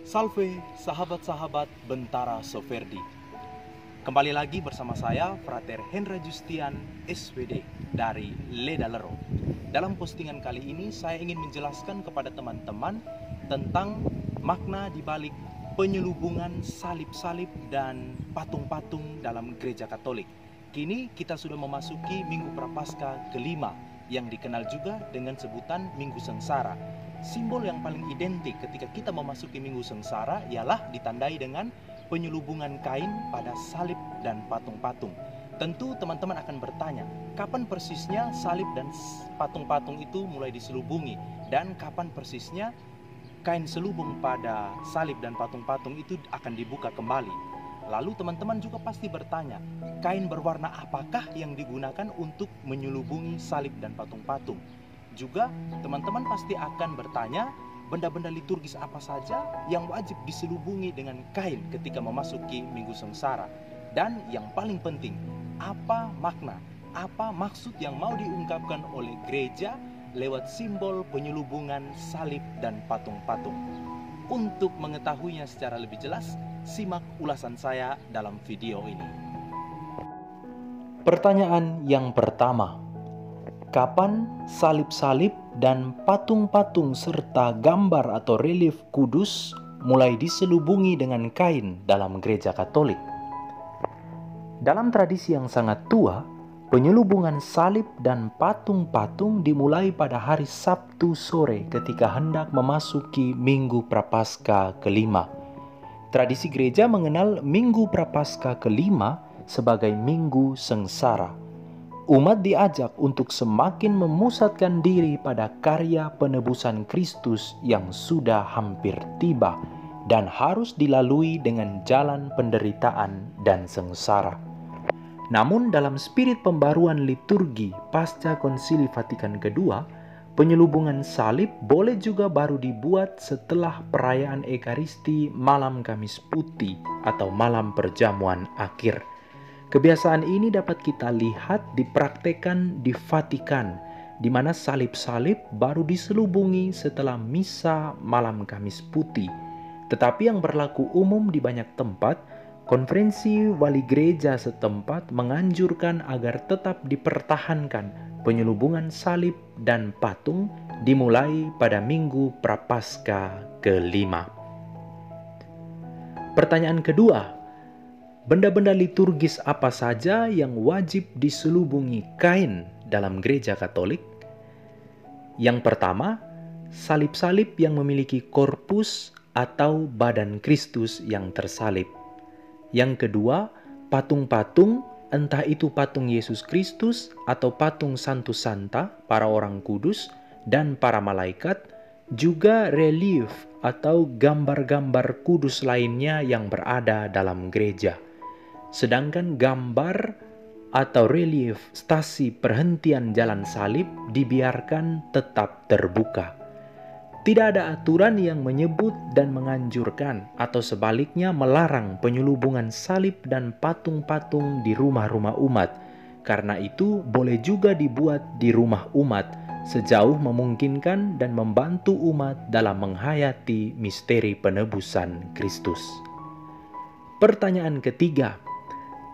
Salve sahabat-sahabat Bentara Soferdi. Kembali lagi bersama saya Frater Hendra Justian SWD dari Ledalero. Dalam postingan kali ini saya ingin menjelaskan kepada teman-teman tentang makna di balik penyelubungan salib-salib dan patung-patung dalam gereja Katolik. Kini kita sudah memasuki Minggu Prapaskah kelima yang dikenal juga dengan sebutan Minggu Sengsara. Simbol yang paling identik ketika kita memasuki Minggu Sengsara ialah ditandai dengan penyelubungan kain pada salib dan patung-patung. Tentu teman-teman akan bertanya, kapan persisnya salib dan patung-patung itu mulai diselubungi? Dan kapan persisnya kain selubung pada salib dan patung-patung itu akan dibuka kembali? Lalu teman-teman juga pasti bertanya, kain berwarna apakah yang digunakan untuk menyelubungi salib dan patung-patung? Juga teman-teman pasti akan bertanya, benda-benda liturgis apa saja yang wajib diselubungi dengan kain ketika memasuki Minggu Sengsara? Dan yang paling penting, apa makna, apa maksud yang mau diungkapkan oleh gereja lewat simbol penyelubungan salib dan patung-patung? Untuk mengetahuinya secara lebih jelas, simak ulasan saya dalam video ini. Pertanyaan yang pertama, kapan salib-salib dan patung-patung serta gambar atau relief kudus mulai diselubungi dengan kain dalam gereja Katolik? Dalam tradisi yang sangat tua, penyelubungan salib dan patung-patung dimulai pada hari Sabtu sore ketika hendak memasuki Minggu Prapaskah kelima. Tradisi gereja mengenal Minggu Prapaskah kelima sebagai Minggu Sengsara. Umat diajak untuk semakin memusatkan diri pada karya penebusan Kristus yang sudah hampir tiba dan harus dilalui dengan jalan penderitaan dan sengsara. Namun dalam spirit pembaruan liturgi pasca Konsili Vatikan II, penyelubungan salib boleh juga baru dibuat setelah perayaan Ekaristi Malam Kamis Putih atau Malam Perjamuan Akhir. Kebiasaan ini dapat kita lihat dipraktekkan di Vatikan, di mana salib-salib baru diselubungi setelah misa Malam Kamis Putih. Tetapi yang berlaku umum di banyak tempat, konferensi wali gereja setempat menganjurkan agar tetap dipertahankan penyelubungan salib dan patung dimulai pada Minggu Prapaskah kelima. Pertanyaan kedua, benda-benda liturgis apa saja yang wajib diselubungi kain dalam gereja Katolik? Yang pertama, salib-salib yang memiliki korpus atau badan Kristus yang tersalib. Yang kedua, patung-patung, entah itu patung Yesus Kristus atau patung Santo Santa, para orang kudus, dan para malaikat, juga relief atau gambar-gambar kudus lainnya yang berada dalam gereja. Sedangkan gambar atau relief stasi perhentian jalan salib dibiarkan tetap terbuka. Tidak ada aturan yang menyebut dan menganjurkan atau sebaliknya melarang penyelubungan salib dan patung-patung di rumah-rumah umat. Karena itu boleh juga dibuat di rumah umat sejauh memungkinkan dan membantu umat dalam menghayati misteri penebusan Kristus. Pertanyaan ketiga,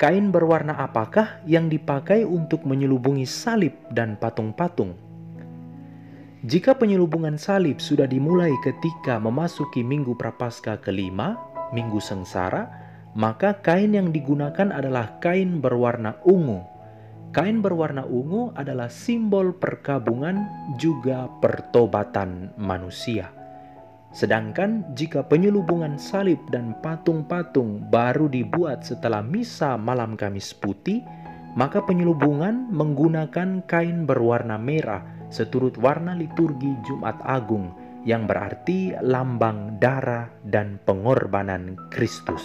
kain berwarna apakah yang dipakai untuk menyelubungi salib dan patung-patung? Jika penyelubungan salib sudah dimulai ketika memasuki Minggu Prapaskah kelima, Minggu Sengsara, maka kain yang digunakan adalah kain berwarna ungu. Kain berwarna ungu adalah simbol perkabungan juga pertobatan manusia. Sedangkan jika penyelubungan salib dan patung-patung baru dibuat setelah misa Malam Kamis Putih, maka penyelubungan menggunakan kain berwarna merah seturut warna liturgi Jumat Agung yang berarti lambang darah dan pengorbanan Kristus.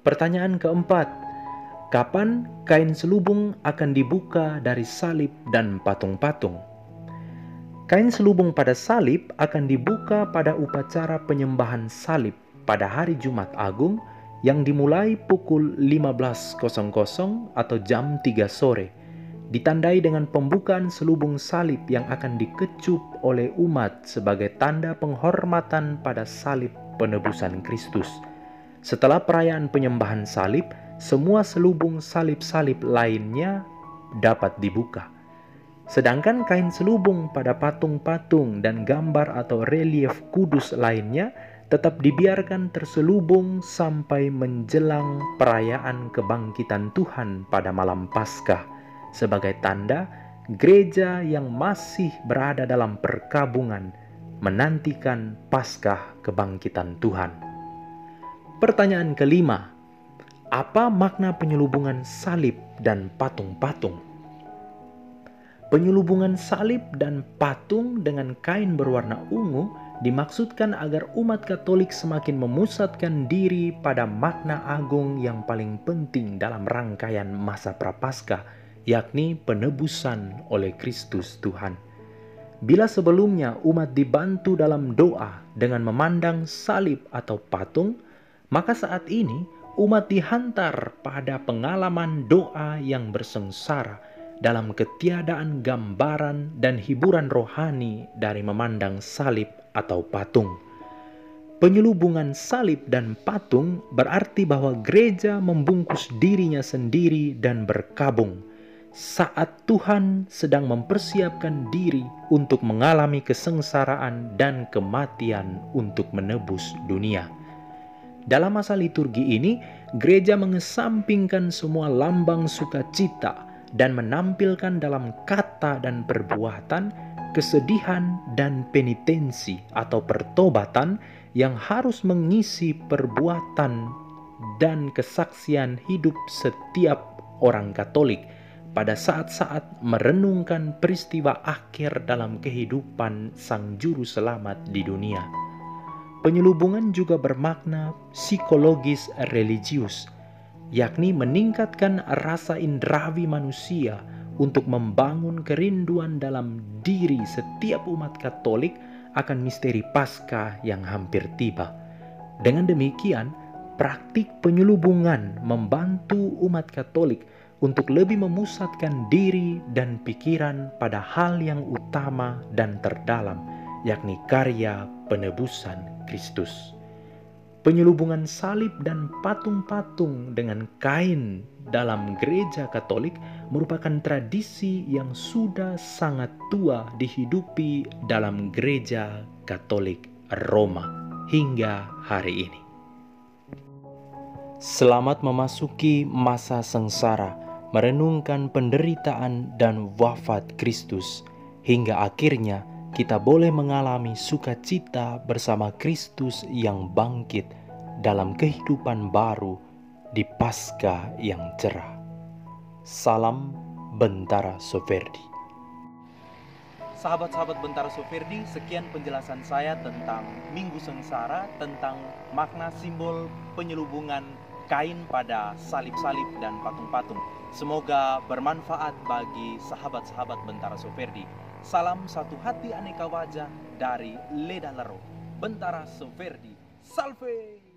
Pertanyaan keempat, kapan kain selubung akan dibuka dari salib dan patung-patung? Kain selubung pada salib akan dibuka pada upacara penyembahan salib pada hari Jumat Agung yang dimulai pukul 15.00 atau jam 3 sore. ditandai dengan pembukaan selubung salib yang akan dikecup oleh umat sebagai tanda penghormatan pada salib penebusan Kristus. Setelah perayaan penyembahan salib, semua selubung salib-salib lainnya dapat dibuka. Sedangkan kain selubung pada patung-patung dan gambar atau relief kudus lainnya tetap dibiarkan terselubung sampai menjelang perayaan kebangkitan Tuhan pada malam Paskah, sebagai tanda gereja yang masih berada dalam perkabungan menantikan Paskah kebangkitan Tuhan. Pertanyaan kelima, apa makna penyelubungan salib dan patung-patung? Penyelubungan salib dan patung dengan kain berwarna ungu dimaksudkan agar umat Katolik semakin memusatkan diri pada makna agung yang paling penting dalam rangkaian masa Prapaskah, yakni penebusan oleh Kristus Tuhan. Bila sebelumnya umat dibantu dalam doa dengan memandang salib atau patung, maka saat ini umat dihantar pada pengalaman doa yang bersengsara dalam ketiadaan gambaran dan hiburan rohani dari memandang salib atau patung. Penyelubungan salib dan patung berarti bahwa gereja membungkus dirinya sendiri dan berkabung saat Tuhan sedang mempersiapkan diri untuk mengalami kesengsaraan dan kematian untuk menebus dunia. Dalam masa liturgi ini, gereja mengesampingkan semua lambang sukacita dan menampilkan dalam kata dan perbuatan kesedihan dan penitensi atau pertobatan yang harus mengisi perbuatan dan kesaksian hidup setiap orang Katolik pada saat-saat merenungkan peristiwa akhir dalam kehidupan Sang Juru Selamat di dunia. Penyelubungan juga bermakna psikologis religius, yakni meningkatkan rasa indrawi manusia untuk membangun kerinduan dalam diri setiap umat Katolik akan misteri Paskah yang hampir tiba. Dengan demikian, praktik penyelubungan membantu umat Katolik untuk lebih memusatkan diri dan pikiran pada hal yang utama dan terdalam, yakni karya penebusan Kristus. Penyelubungan salib dan patung-patung dengan kain dalam gereja Katolik merupakan tradisi yang sudah sangat tua dihidupi dalam gereja Katolik Roma hingga hari ini. Selamat memasuki masa sengsara, merenungkan penderitaan dan wafat Kristus, hingga akhirnya kita boleh mengalami sukacita bersama Kristus yang bangkit dalam kehidupan baru di Paskah yang cerah. Salam Bentara Soferdi. Sahabat-sahabat Bentara Soferdi, sekian penjelasan saya tentang Minggu Sengsara, tentang makna simbol penyelubungan kain pada salib-salib dan patung-patung. Semoga bermanfaat bagi sahabat-sahabat Bentara Soferdi. Salam satu hati aneka wajah dari Ledalero, Bentara Soferdi. Salve!